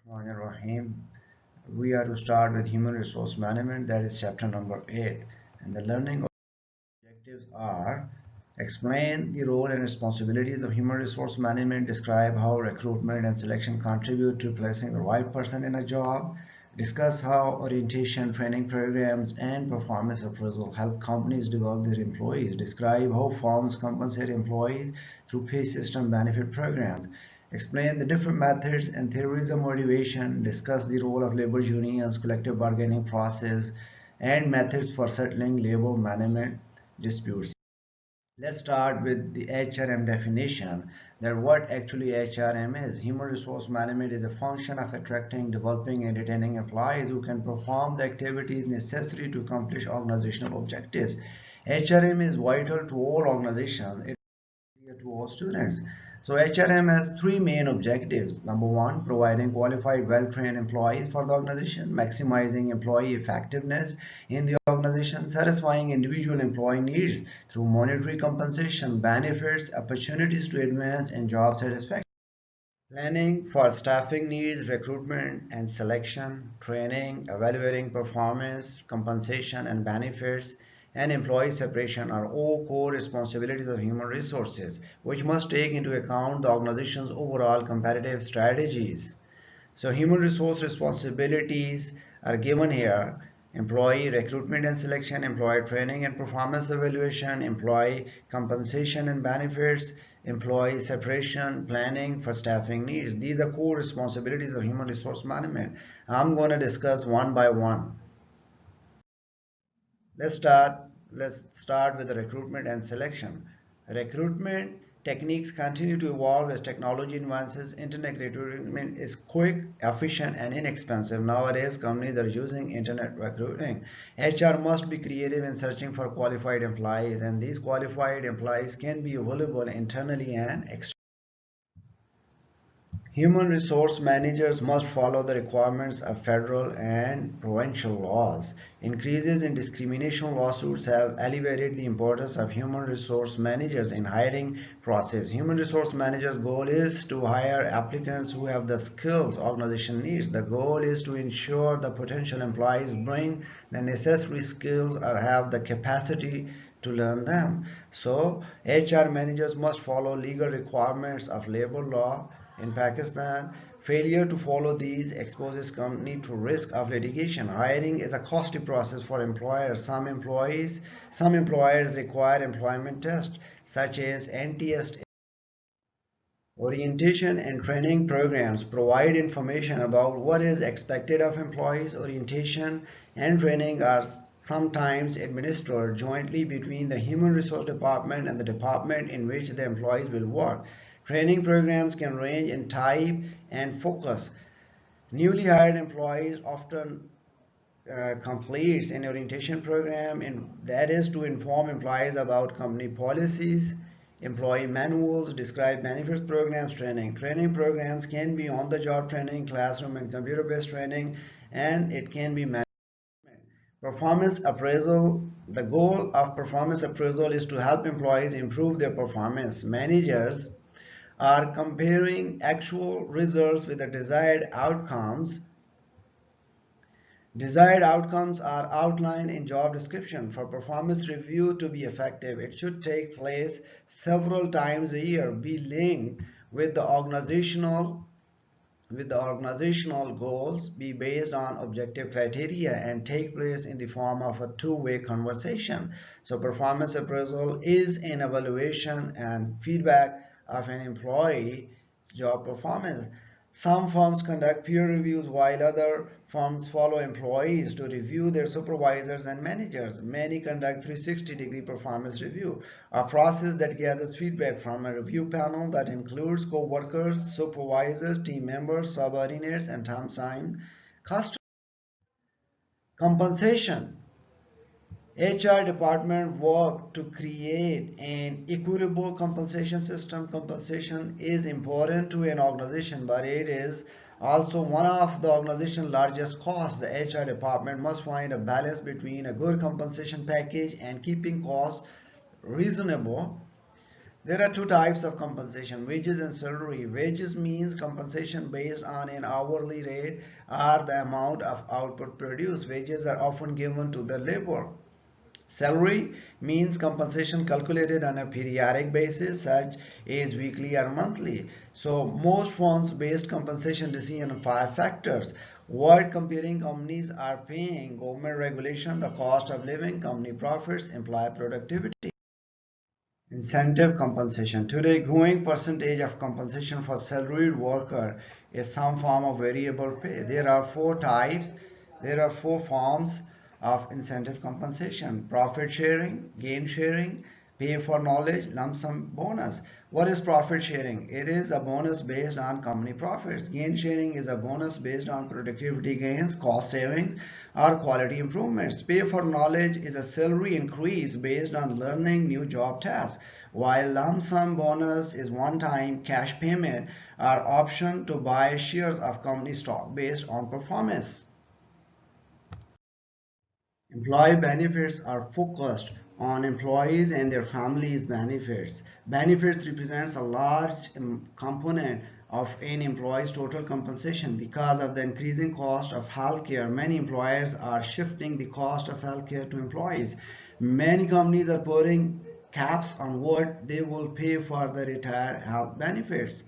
Amer Rahim. We are to start with human resource management, that is chapter number 8. And the learning objectives are explain the role and responsibilities of human resource management, describe how recruitment and selection contribute to placing the right person in a job, discuss how orientation, training programs, and performance appraisal help companies develop their employees, describe how firms compensate employees through pay system benefit programs, explain the different methods and theories of motivation, discuss the role of labor unions, collective bargaining process, and methods for settling labor management disputes. Let's start with the HRM definition. That what actually HRM is. Human resource management is a function of attracting, developing, and retaining employees who can perform the activities necessary to accomplish organizational objectives. HRM is vital to all organizations. It to all students. So HRM has three main objectives. Number one, providing qualified, well-trained employees for the organization, maximizing employee effectiveness in the organization, satisfying individual employee needs through monetary compensation, benefits, opportunities to advance, and job satisfaction. Planning for staffing needs, recruitment and selection, training, evaluating performance, compensation and benefits, and employee separation are all core responsibilities of human resources, which must take into account the organization's overall competitive strategies. So human resource responsibilities are given here. Employee recruitment and selection, employee training and performance evaluation, employee compensation and benefits, employee separation, planning for staffing needs. These are core responsibilities of human resource management. I'm going to discuss one by one. Let's start. Let's start with the recruitment and selection. Recruitment techniques continue to evolve as technology advances. Internet recruitment is quick, efficient, and inexpensive. Nowadays, companies are using internet recruiting. HR must be creative in searching for qualified employees, and these qualified employees can be available internally and externally. Human resource managers must follow the requirements of federal and provincial laws. Increases in discrimination lawsuits have elevated the importance of human resource managers in hiring process. Human resource managers' goal is to hire applicants who have the skills organization needs. The goal is to ensure the potential employees bring the necessary skills or have the capacity to learn them. So, HR managers must follow legal requirements of labor law in Pakistan. Failure to follow these exposes company to risk of litigation. Hiring is a costly process for employers. Some employers require employment tests such as NTS. Orientation and training programs provide information about what is expected of employees. Orientation and training are sometimes administered jointly between the Human Resource Department and the department in which the employees will work. Training programs can range in type and focus. Newly hired employees often completes an orientation program, and that is to inform employees about company policies, employee manuals, describe benefits programs, training. Training programs can be on-the-job training, classroom and computer-based training, and it can be managed. Performance appraisal. The goal of performance appraisal is to help employees improve their performance. Managers are comparing actual results with the desired outcomes. Desired outcomes are outlined in job description. For performance review to be effective, it should take place several times a year, be linked with the organizational goals, be based on objective criteria, and take place in the form of a two-way conversation. So performance appraisal is an evaluation and feedback of an employee's job performance. Some firms conduct peer reviews while other firms follow employees to review their supervisors and managers. Many conduct 360-degree performance review, a process that gathers feedback from a review panel that includes co-workers, supervisors, team members, subordinates, and time-assigned customers. Compensation. HR department work to create an equitable compensation system. Compensation is important to an organization, but it is also one of the organization's largest costs. The HR department must find a balance between a good compensation package and keeping costs reasonable. There are two types of compensation, wages and salary. Wages means compensation based on an hourly rate or the amount of output produced. Wages are often given to the labor. Salary means compensation calculated on a periodic basis, such as weekly or monthly. So most firms-based compensation decision on five factors: what competing companies are paying, government regulation, the cost of living, company profits, employee productivity. Incentive compensation. Today, growing percentage of compensation for salaried worker is some form of variable pay. There are four types. There are four forms of incentive compensation: profit sharing, gain sharing, pay for knowledge, lump sum bonus. What is profit sharing? It is a bonus based on company profits. Gain sharing is a bonus based on productivity gains, cost savings, or quality improvements. Pay for knowledge is a salary increase based on learning new job tasks, while lump sum bonus is one-time cash payment or option to buy shares of company stock based on performance. Employee benefits are focused on employees and their families' benefits. Benefits represents a large component of an employee's total compensation. Because of the increasing cost of healthcare, many employers are shifting the cost of healthcare to employees. Many companies are putting caps on what they will pay for the retired health benefits.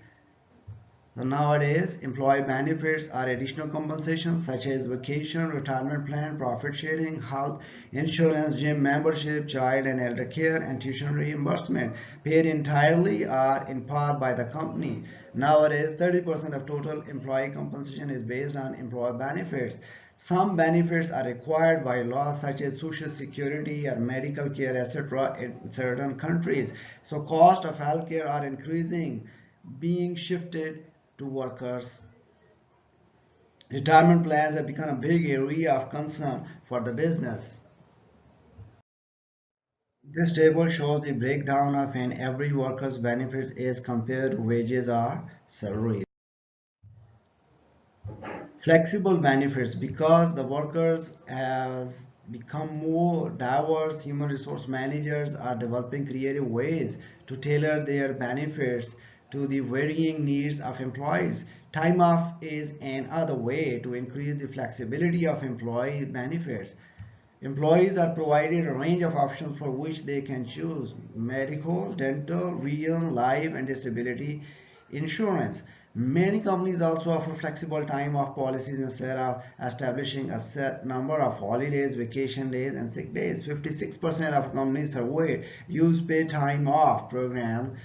So nowadays, employee benefits are additional compensation such as vacation, retirement plan, profit sharing, health insurance, gym membership, child and elder care, and tuition reimbursement, paid entirely or in part by the company. Nowadays, 30% of total employee compensation is based on employee benefits. Some benefits are required by law, such as social security or medical care, etc. in certain countries. So cost of healthcare are increasing, being shifted to workers. Retirement plans have become a big area of concern for the business. This table shows the breakdown of an average worker's benefits as compared to wages or salaries. Flexible benefits. Because the workers has become more diverse, human resource managers are developing creative ways to tailor their benefits to the varying needs of employees. Time off is another way to increase the flexibility of employee benefits. Employees are provided a range of options for which they can choose: medical, dental, vision, life, and disability insurance. Many companies also offer flexible time off policies instead of establishing a set number of holidays, vacation days, and sick days. 56% of companies surveyed use paid time off programs,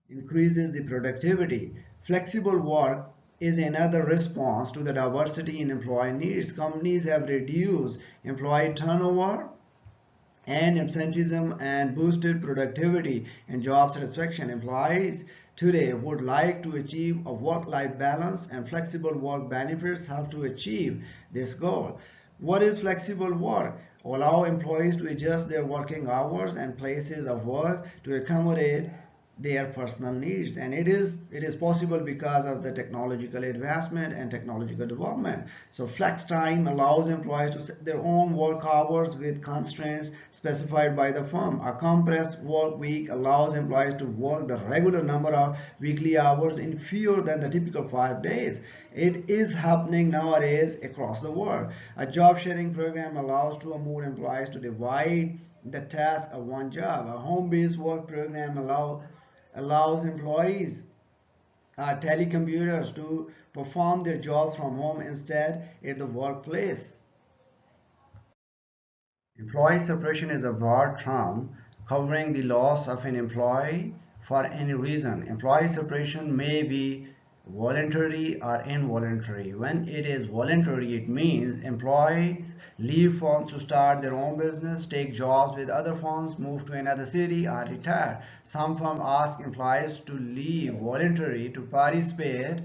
increases the productivity. Flexible work is another response to the diversity in employee needs. Companies have reduced employee turnover and absenteeism and boosted productivity and job satisfaction. Employees today would like to achieve a work-life balance, and flexible work benefits help to achieve this goal. What is flexible work? Allow employees to adjust their working hours and places of work to accommodate their personal needs, and it is possible because of the technological advancement and technological development. So flex time allows employees to set their own work hours with constraints specified by the firm. A compressed work week allows employees to work the regular number of weekly hours in fewer than the typical 5 days. It is happening nowadays across the world. A job sharing program allows two or more employees to divide the task of one job. A home-based work program allows employees telecommuters to perform their jobs from home instead at the workplace. Employee separation is a broad term covering the loss of an employee for any reason. Employee separation may be voluntary or involuntary. When it is voluntary, it means employees leave firms to start their own business, take jobs with other firms, move to another city, or retire. Some firms ask employees to leave voluntarily to participate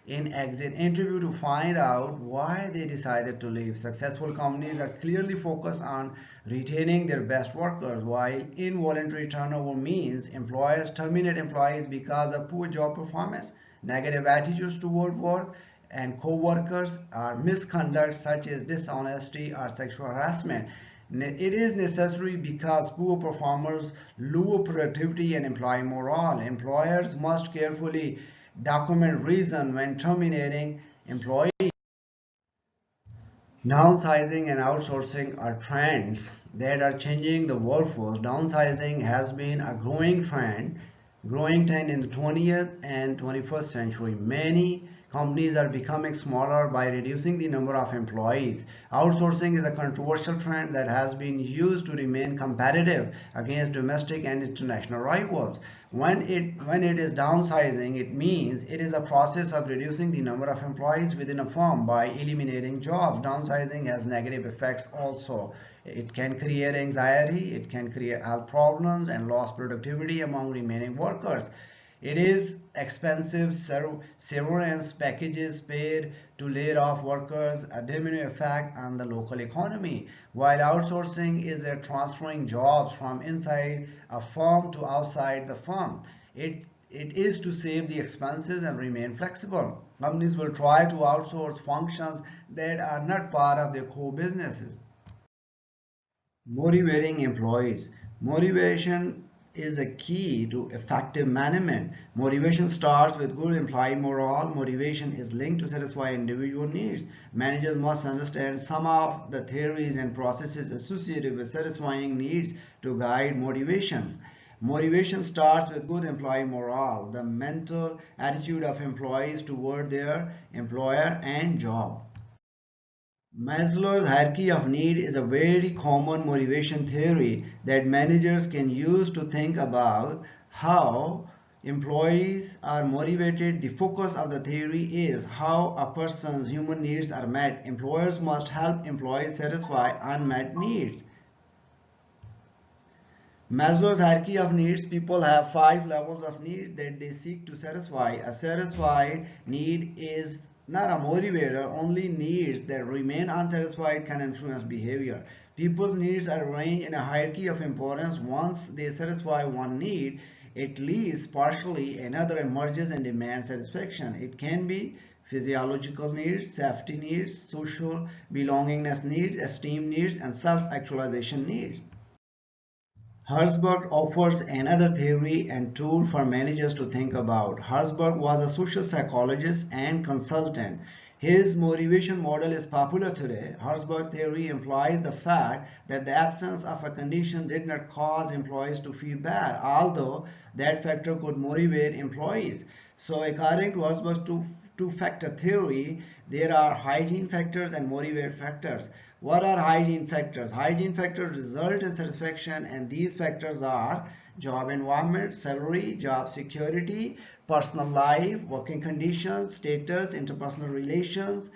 in exit interview to find out why they decided to leave. Successful companies are clearly focused on retaining their best workers, while involuntary turnover means employers terminate employees because of poor job performance, negative attitudes toward work, and co-workers, or misconduct such as dishonesty or sexual harassment. It is necessary because poor performers lower productivity and employee morale. Employers must carefully document reason when terminating employees. Downsizing and outsourcing are trends that are changing the workforce. Downsizing has been a growing trend in the 20th and 21st century. Many companies are becoming smaller by reducing the number of employees. Outsourcing is a controversial trend that has been used to remain competitive against domestic and international rivals. When it is downsizing, it means it is a process of reducing the number of employees within a firm by eliminating jobs. Downsizing has negative effects also. It can create anxiety, it can create health problems and lost productivity among remaining workers. It is expensive severance packages paid to laid off workers, a domino effect on the local economy, while outsourcing is a transferring jobs from inside a firm to outside the firm. It is to save the expenses and remain flexible. Companies will try to outsource functions that are not part of their core businesses. Motivating employees. Motivation is a key to effective management. Motivation starts with good employee morale. Motivation is linked to satisfy individual needs. Managers must understand some of the theories and processes associated with satisfying needs to guide motivation. Motivation starts with good employee morale, the mental attitude of employees toward their employer and job. Maslow's hierarchy of need is a very common motivation theory that managers can use to think about how employees are motivated. The focus of the theory is how a person's human needs are met. Employers must help employees satisfy unmet needs. Maslow's hierarchy of needs, people have five levels of need that they seek to satisfy. A satisfied need is not a motivator, only needs that remain unsatisfied can influence behavior. People's needs are arranged in a hierarchy of importance. Once they satisfy one need, at least partially another emerges and demands satisfaction. It can be physiological needs, safety needs, social belongingness needs, esteem needs, and self-actualization needs. Herzberg offers another theory and tool for managers to think about. Herzberg was a social psychologist and consultant. His motivation model is popular today. Herzberg's theory implies the fact that the absence of a condition did not cause employees to feel bad, although that factor could motivate employees. So according to Herzberg's two-factor theory, there are hygiene factors and motivate factors. What are hygiene factors? Hygiene factors result in satisfaction, and these factors are job environment, salary, job security, personal life, working conditions, status, interpersonal relations,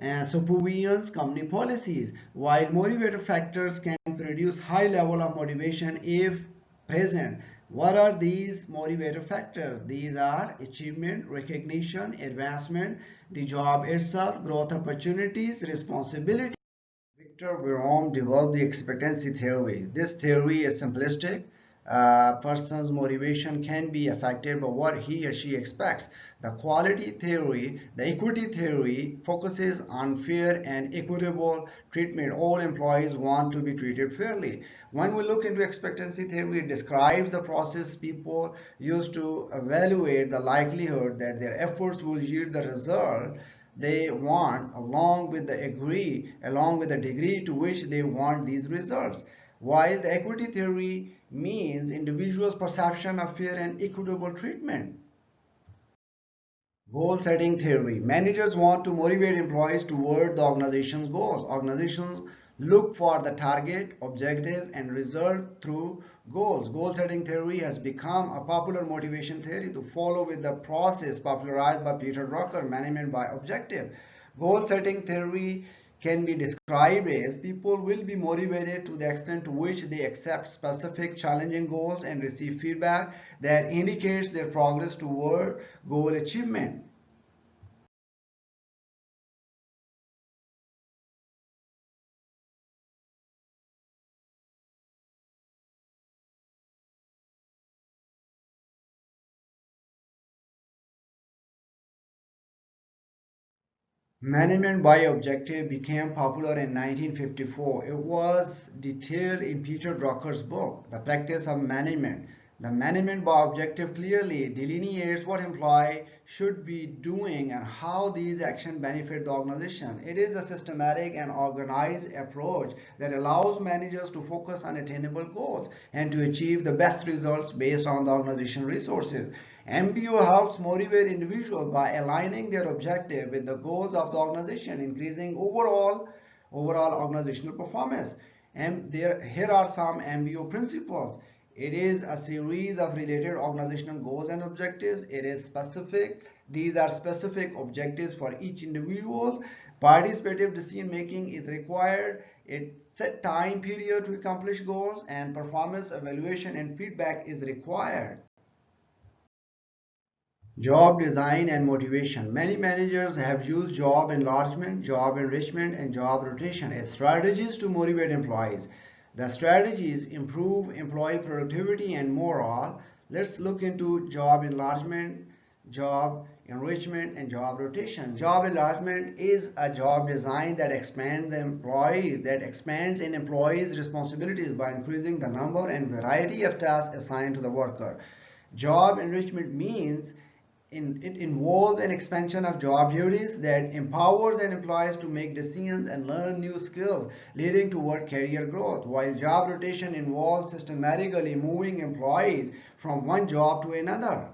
supervisions, company policies. While motivator factors can produce high level of motivation if present. What are these motivator factors? These are achievement, recognition, advancement, the job itself, growth opportunities, responsibility. Victor Jerome developed the expectancy theory. This theory is simplistic. A person's motivation can be affected by what he or she expects. The quality theory, the equity theory focuses on fair and equitable treatment. All employees want to be treated fairly. When we look into expectancy theory, it describes the process people use to evaluate the likelihood that their efforts will yield the result they want along with the degree to which they want these results, while the equity theory means individuals perception of fair and equitable treatment. Goal setting theory. Managers want to motivate employees toward the organization's goals. Organizations look for the target, objective, and result through goals. Goal setting theory has become a popular motivation theory to follow with the process popularized by Peter Drucker, management by objective. Goal setting theory can be described as people will be motivated to the extent to which they accept specific challenging goals and receive feedback that indicates their progress toward goal achievement. Management by objective became popular in 1954. It was detailed in Peter Drucker's book, The Practice of Management. The management by objective clearly delineates what employee should be doing and how these actions benefit the organization. It is a systematic and organized approach that allows managers to focus on attainable goals and to achieve the best results based on the organization resources. MBO helps motivate individuals by aligning their objective with the goals of the organization, increasing overall organizational performance. And here are some MBO principles. It is a series of related organizational goals and objectives. It is specific. These are specific objectives for each individual. Participative decision making is required. It set time period to accomplish goals, and performance evaluation and feedback is required. Job design and motivation. Many managers have used job enlargement, job enrichment, and job rotation as strategies to motivate employees. The strategies improve employee productivity and morale. Let's look into job enlargement, job enrichment, and job rotation. Job enlargement is a job design that expands an employee's responsibilities by increasing the number and variety of tasks assigned to the worker. Job enrichment means it involves an expansion of job duties that empowers an employees to make decisions and learn new skills, leading toward career growth, while job rotation involves systematically moving employees from one job to another.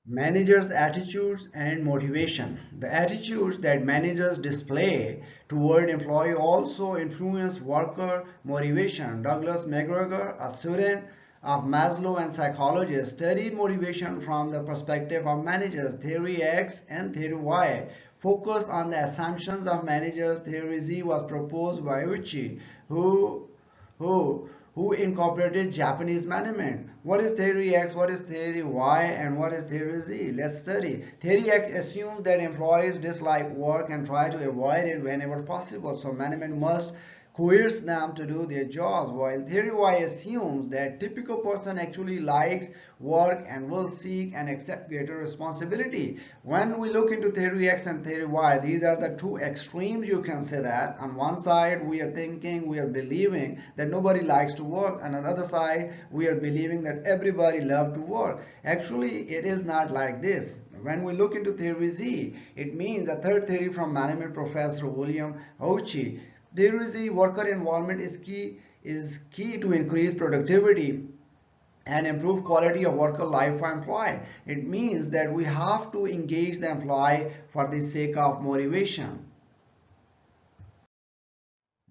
Managers' attitudes and motivation. The attitudes that managers display toward employee also influence worker motivation. Douglas McGregor, a student of Maslow and psychologist, studied motivation from the perspective of managers. Theory X and Theory Y focus on the assumptions of managers. Theory Z was proposed by Uchi, who who incorporated Japanese management. What is Theory X, what is Theory Y, and what is Theory Z? Let's study. Theory X assumes that employees dislike work and try to avoid it whenever possible, so management must coerce them to do their jobs, while Theory Y assumes that typical person actually likes work and will seek and accept greater responsibility. When we look into Theory X and Theory Y, these are the two extremes. You can say that on one side we are thinking, we are believing that nobody likes to work, and on the other side we are believing that everybody loves to work. Actually, it is not like this. When we look into Theory Z, it means a third theory from management professor William Ouchi. There is a worker involvement is key to increase productivity and improve quality of worker life for employee. It means that we have to engage the employee for the sake of motivation.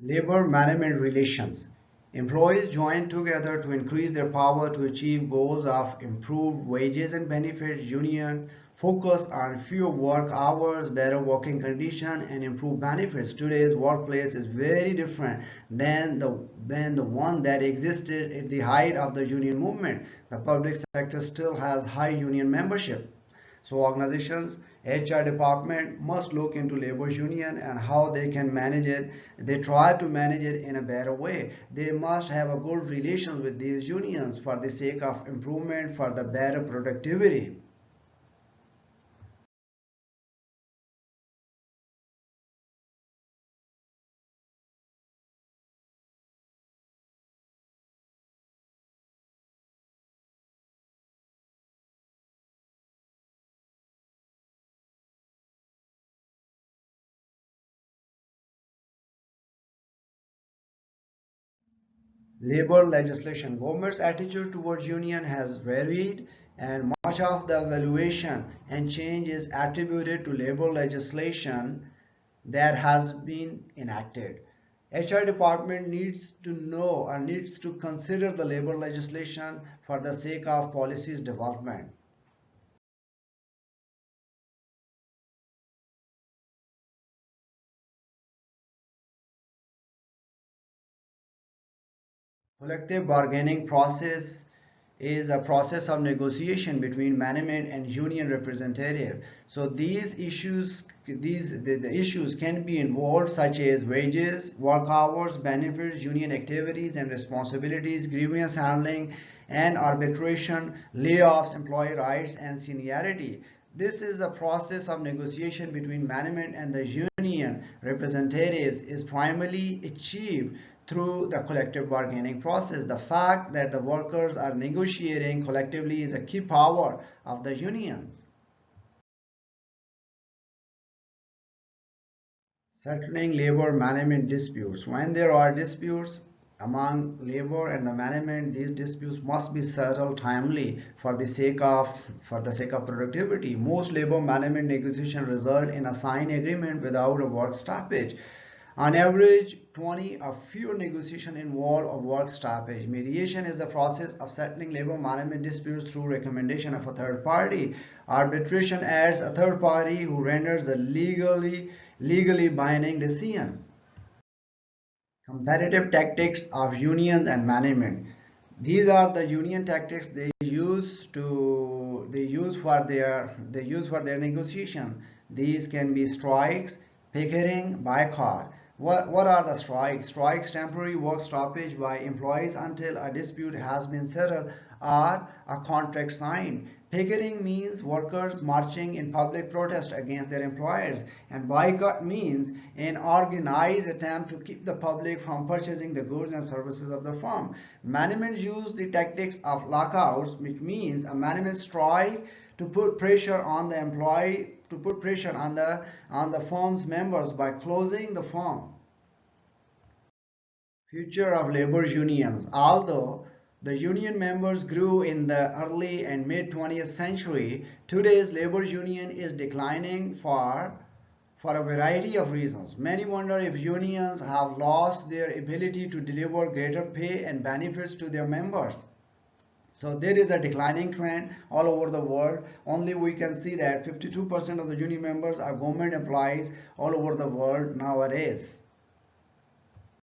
Labor management relations. Employees join together to increase their power to achieve goals of improved wages and benefits. Union focus on fewer work hours, better working conditions, and improved benefits. Today's workplace is very different than the one that existed at the height of the union movement. The public sector still has high union membership. So organizations, HR department must look into labor union and how they can manage it. They try to manage it in a better way. They must have a good relations with these unions for the sake of improvement, for the better productivity. Labor legislation. Government's attitude towards union has varied, and much of the evaluation and change is attributed to labor legislation that has been enacted. HR department needs to know or needs to consider the labor legislation for the sake of policies development. Collective bargaining process is a process of negotiation between management and union representative. So the issues can be involved such as wages, work hours, benefits, union activities and responsibilities, grievance handling and arbitration, layoffs, employee rights and seniority. This is a process of negotiation between management and the union representatives is primarily achieved through the collective bargaining process. The fact that the workers are negotiating collectively is a key power of the unions. Settling labor management disputes. When there are disputes among labor and the management, these disputes must be settled timely for the sake of productivity. Most labor management negotiations result in a signed agreement without a work stoppage. On average, 20 or fewer negotiations involve a work stoppage. Mediation is the process of settling labor management disputes through recommendation of a third party. Arbitration adds a third party who renders a legally binding decision. Competitive tactics of unions and management. These are the union tactics they use for their negotiation. These can be strikes, picketing, boycott. What are the strikes? Strikes, temporary work stoppage by employees until a dispute has been settled or a contract signed. Picketing means workers marching in public protest against their employers, and boycott means an organized attempt to keep the public from purchasing the goods and services of the firm. Management use the tactics of lockouts, which means a management strike to put pressure on the employee to put pressure on the firm's members by closing the firm. Future of labor unions. Although the union members grew in the early and mid 20th century, today's labor union is declining for a variety of reasons. Many wonder if unions have lost their ability to deliver greater pay and benefits to their members. So there is a declining trend all over the world. Only we can see that 52% of the union members are government employees all over the world nowadays.